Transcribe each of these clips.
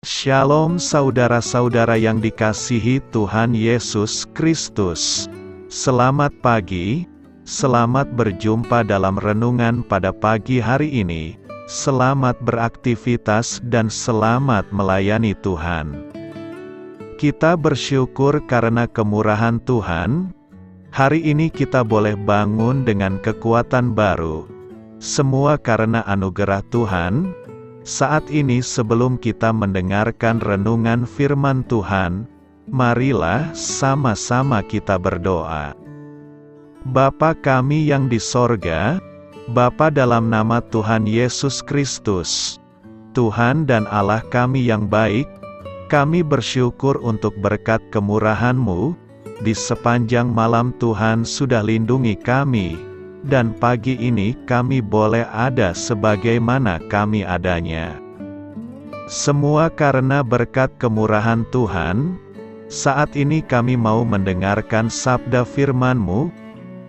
Shalom saudara-saudara yang dikasihi Tuhan Yesus Kristus. Selamat pagi, selamat berjumpa dalam renungan pada pagi hari ini. Selamat beraktivitas dan selamat melayani Tuhan. Kita bersyukur karena kemurahan Tuhan. Hari ini kita boleh bangun dengan kekuatan baru. Semua karena anugerah Tuhan. Saat ini sebelum kita mendengarkan renungan firman Tuhan, marilah sama-sama kita berdoa. Bapa kami yang di sorga, Bapa dalam nama Tuhan Yesus Kristus, Tuhan dan Allah kami yang baik, kami bersyukur untuk berkat kemurahan-Mu, di sepanjang malam Tuhan sudah lindungi kami. Dan pagi ini kami boleh ada sebagaimana kami adanya. Semua karena berkat kemurahan Tuhan. Saat ini kami mau mendengarkan sabda firman-Mu.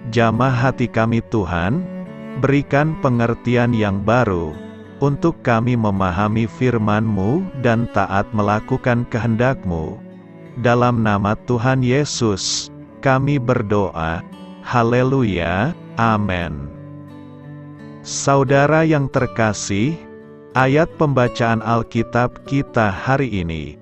Jamah hati kami Tuhan, berikan pengertian yang baru, untuk kami memahami firman-Mu dan taat melakukan kehendak-Mu. Dalam nama Tuhan Yesus, kami berdoa. Haleluya. Amin. Saudara yang terkasih, ayat pembacaan Alkitab kita hari ini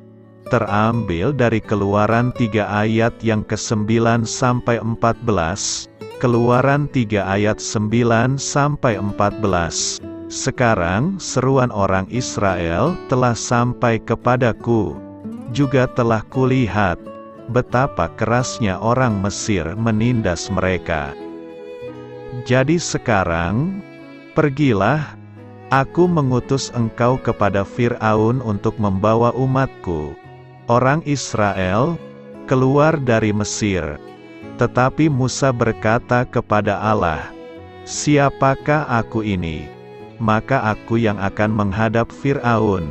terambil dari Keluaran 3 ayat yang ke-9 sampai 14, Keluaran 3 ayat 9 sampai 14. Sekarang seruan orang Israel telah sampai kepadaku, juga telah kulihat betapa kerasnya orang Mesir menindas mereka. Jadi sekarang, pergilah, aku mengutus engkau kepada Fir'aun untuk membawa umatku, orang Israel, keluar dari Mesir. Tetapi Musa berkata kepada Allah, siapakah aku ini? Maka aku yang akan menghadap Fir'aun,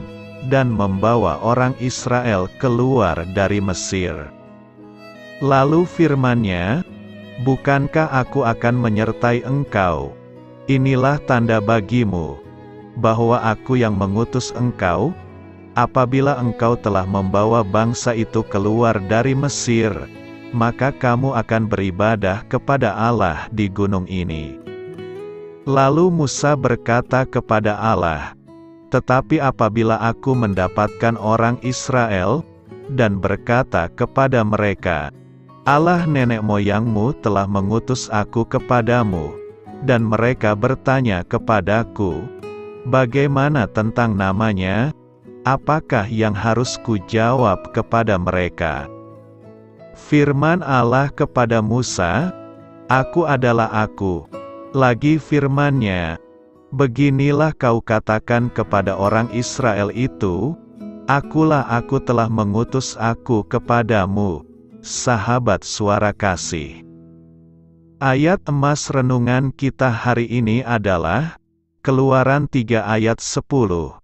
dan membawa orang Israel keluar dari Mesir. Lalu firman-Nya, bukankah aku akan menyertai engkau? Inilah tanda bagimu, bahwa aku yang mengutus engkau, apabila engkau telah membawa bangsa itu keluar dari Mesir, maka kamu akan beribadah kepada Allah di gunung ini. Lalu Musa berkata kepada Allah, tetapi apabila aku mendapatkan orang Israel, dan berkata kepada mereka, Allah nenek moyangmu telah mengutus aku kepadamu, dan mereka bertanya kepadaku, bagaimana tentang namanya? Apakah yang harus kujawab kepada mereka? Firman Allah kepada Musa, aku adalah aku. Lagi firman-Nya, beginilah kau katakan kepada orang Israel itu, akulah aku telah mengutus aku kepadamu. Sahabat suara kasih. Ayat emas renungan kita hari ini adalah Keluaran 3 ayat 10.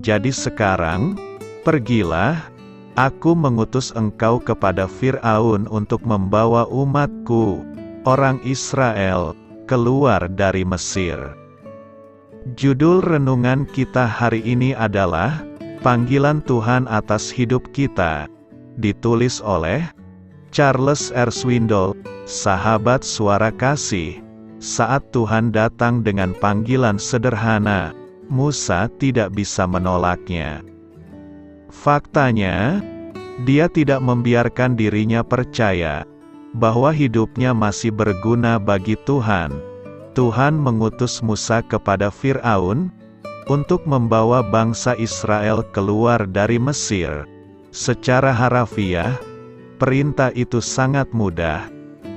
Jadi sekarang, pergilah, aku mengutus engkau kepada Fir'aun untuk membawa umatku, orang Israel, keluar dari Mesir. Judul renungan kita hari ini adalah Panggilan Tuhan atas hidup kita. Ditulis oleh Charles R. Swindoll, sahabat suara kasih. Saat Tuhan datang dengan panggilan sederhana, Musa tidak bisa menolaknya. Faktanya, dia tidak membiarkan dirinya percaya bahwa hidupnya masih berguna bagi Tuhan. Tuhan mengutus Musa kepada Fir'aun untuk membawa bangsa Israel keluar dari Mesir. Secara harafiah, perintah itu sangat mudah,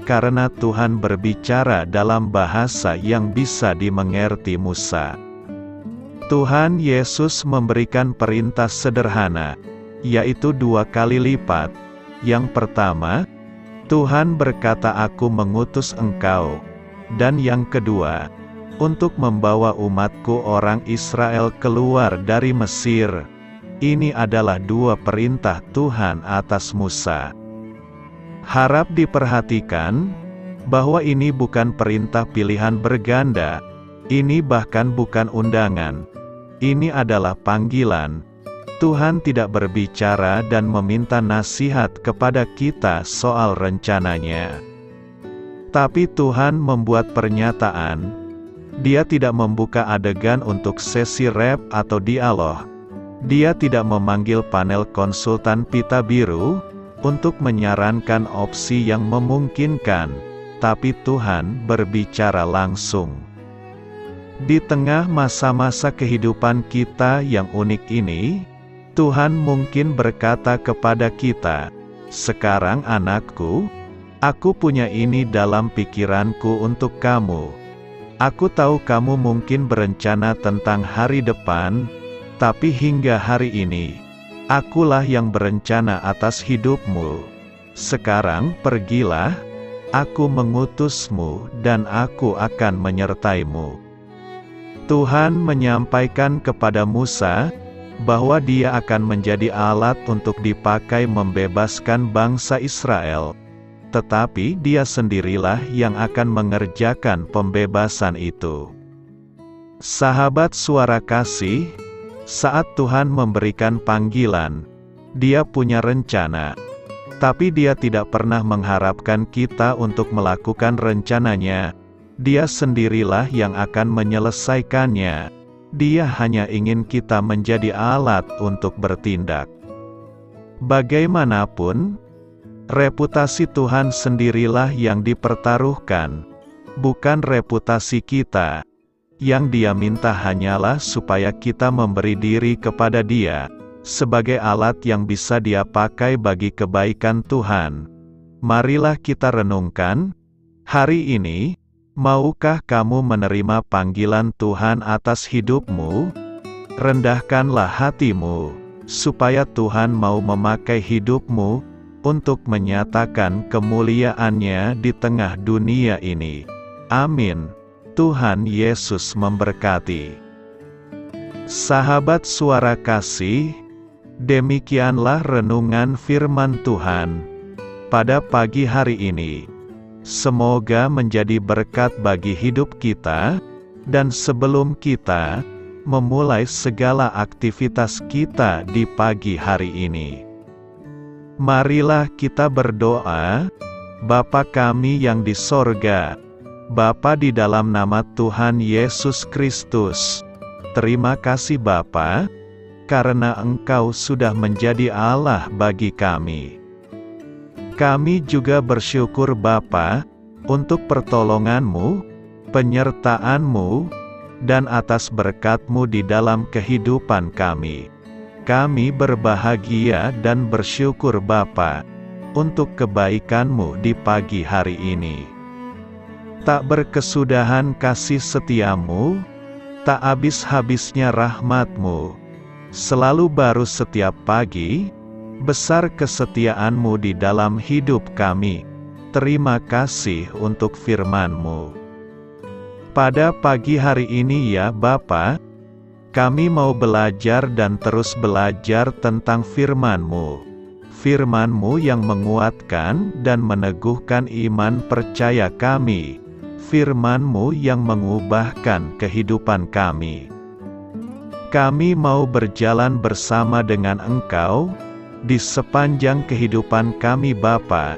karena Tuhan berbicara dalam bahasa yang bisa dimengerti Musa. Tuhan Yesus memberikan perintah sederhana, yaitu 2 kali lipat. Yang pertama, Tuhan berkata aku mengutus engkau. Dan yang kedua, untuk membawa umatku orang Israel keluar dari Mesir. Ini adalah 2 perintah Tuhan atas Musa. Harap diperhatikan, bahwa ini bukan perintah pilihan berganda, ini bahkan bukan undangan. Ini adalah panggilan. Tuhan tidak berbicara dan meminta nasihat kepada kita soal rencananya. Tapi Tuhan membuat pernyataan. Dia tidak membuka adegan untuk sesi rap atau dialog. Dia tidak memanggil panel konsultan pita biru untuk menyarankan opsi yang memungkinkan, tapi Tuhan berbicara langsung. Di tengah masa-masa kehidupan kita yang unik ini, Tuhan mungkin berkata kepada kita, "Sekarang anakku, aku punya ini dalam pikiranku untuk kamu. Aku tahu kamu mungkin berencana tentang hari depan, tapi hingga hari ini, akulah yang berencana atas hidupmu. Sekarang pergilah, aku mengutusmu dan aku akan menyertaimu." Tuhan menyampaikan kepada Musa, bahwa dia akan menjadi alat untuk dipakai membebaskan bangsa Israel. Tetapi dia sendirilah yang akan mengerjakan pembebasan itu. Sahabat Suara Kasih, saat Tuhan memberikan panggilan, Dia punya rencana. Tapi Dia tidak pernah mengharapkan kita untuk melakukan rencananya. Dia sendirilah yang akan menyelesaikannya. Dia hanya ingin kita menjadi alat untuk bertindak. Bagaimanapun, reputasi Tuhan sendirilah yang dipertaruhkan, bukan reputasi kita. Yang Dia minta hanyalah supaya kita memberi diri kepada Dia, sebagai alat yang bisa Dia pakai bagi kebaikan Tuhan. Marilah kita renungkan, hari ini, maukah kamu menerima panggilan Tuhan atas hidupmu? Rendahkanlah hatimu, supaya Tuhan mau memakai hidupmu untuk menyatakan kemuliaan-Nya di tengah dunia ini. Amin. Tuhan Yesus memberkati. Sahabat Suara Kasih, demikianlah renungan firman Tuhan pada pagi hari ini. Semoga menjadi berkat bagi hidup kita, dan sebelum kita memulai segala aktivitas kita di pagi hari ini, marilah kita berdoa. Bapa kami yang di sorga, Bapa di dalam nama Tuhan Yesus Kristus, terima kasih Bapa, karena Engkau sudah menjadi Allah bagi kami. Kami juga bersyukur Bapa, untuk pertolongan-Mu, penyertaan-Mu, dan atas berkat-Mu di dalam kehidupan kami. Kami berbahagia dan bersyukur Bapa, untuk kebaikan-Mu di pagi hari ini. Tak berkesudahan kasih setia-Mu, tak habis-habisnya rahmat-Mu, selalu baru setiap pagi. Besar kesetiaan-Mu di dalam hidup kami. Terima kasih untuk firman-Mu. Pada pagi hari ini ya Bapa, kami mau belajar dan terus belajar tentang firman-Mu. Firman-Mu yang menguatkan dan meneguhkan iman percaya kami. Firman-Mu yang mengubahkan kehidupan kami. Kami mau berjalan bersama dengan Engkau di sepanjang kehidupan kami Bapa,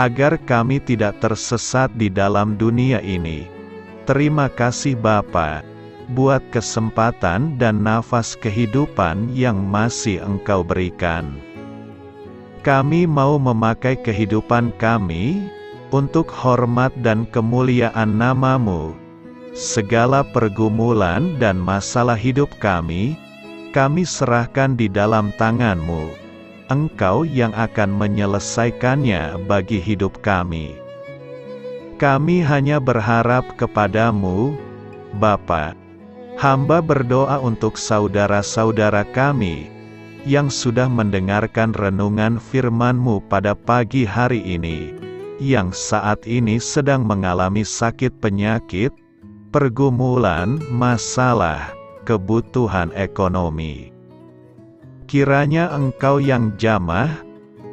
agar kami tidak tersesat di dalam dunia ini. Terima kasih Bapa, buat kesempatan dan nafas kehidupan yang masih Engkau berikan. Kami mau memakai kehidupan kami, untuk hormat dan kemuliaan nama-Mu. Segala pergumulan dan masalah hidup kami serahkan di dalam tangan-Mu. Engkau yang akan menyelesaikannya bagi hidup kami. Kami hanya berharap kepada-Mu, Bapa. Hamba berdoa untuk saudara-saudara kami, yang sudah mendengarkan renungan firman-Mu pada pagi hari ini, yang saat ini sedang mengalami sakit penyakit, pergumulan, masalah, kebutuhan ekonomi. Kiranya Engkau yang jamah,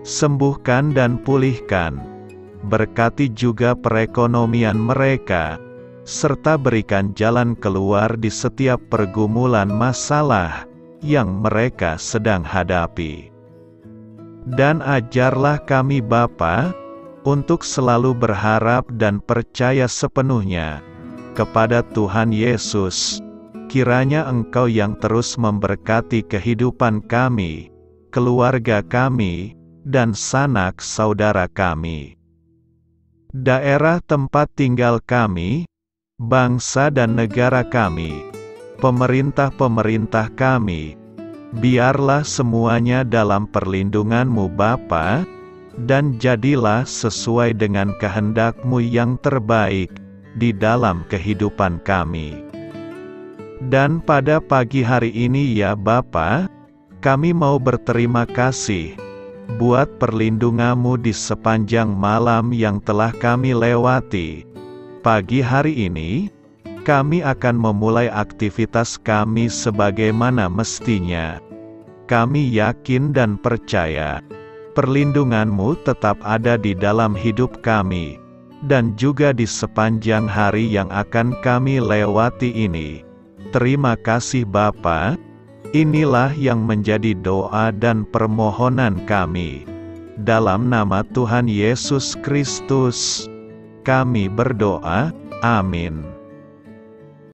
sembuhkan dan pulihkan. Berkati juga perekonomian mereka, serta berikan jalan keluar di setiap pergumulan masalah, yang mereka sedang hadapi. Dan ajarlah kami Bapa, untuk selalu berharap dan percaya sepenuhnya kepada Tuhan Yesus. Kiranya Engkau yang terus memberkati kehidupan kami, keluarga kami, dan sanak saudara kami, daerah tempat tinggal kami, bangsa dan negara kami, pemerintah-pemerintah kami, biarlah semuanya dalam perlindungan-Mu Bapa, dan jadilah sesuai dengan kehendak-Mu yang terbaik di dalam kehidupan kami. Dan pada pagi hari ini ya Bapa, kami mau berterima kasih buat perlindungan-Mu di sepanjang malam yang telah kami lewati. Pagi hari ini, kami akan memulai aktivitas kami sebagaimana mestinya. Kami yakin dan percaya, perlindungan-Mu tetap ada di dalam hidup kami, dan juga di sepanjang hari yang akan kami lewati ini. Terima kasih Bapa. Inilah yang menjadi doa dan permohonan kami. Dalam nama Tuhan Yesus Kristus, kami berdoa. Amin.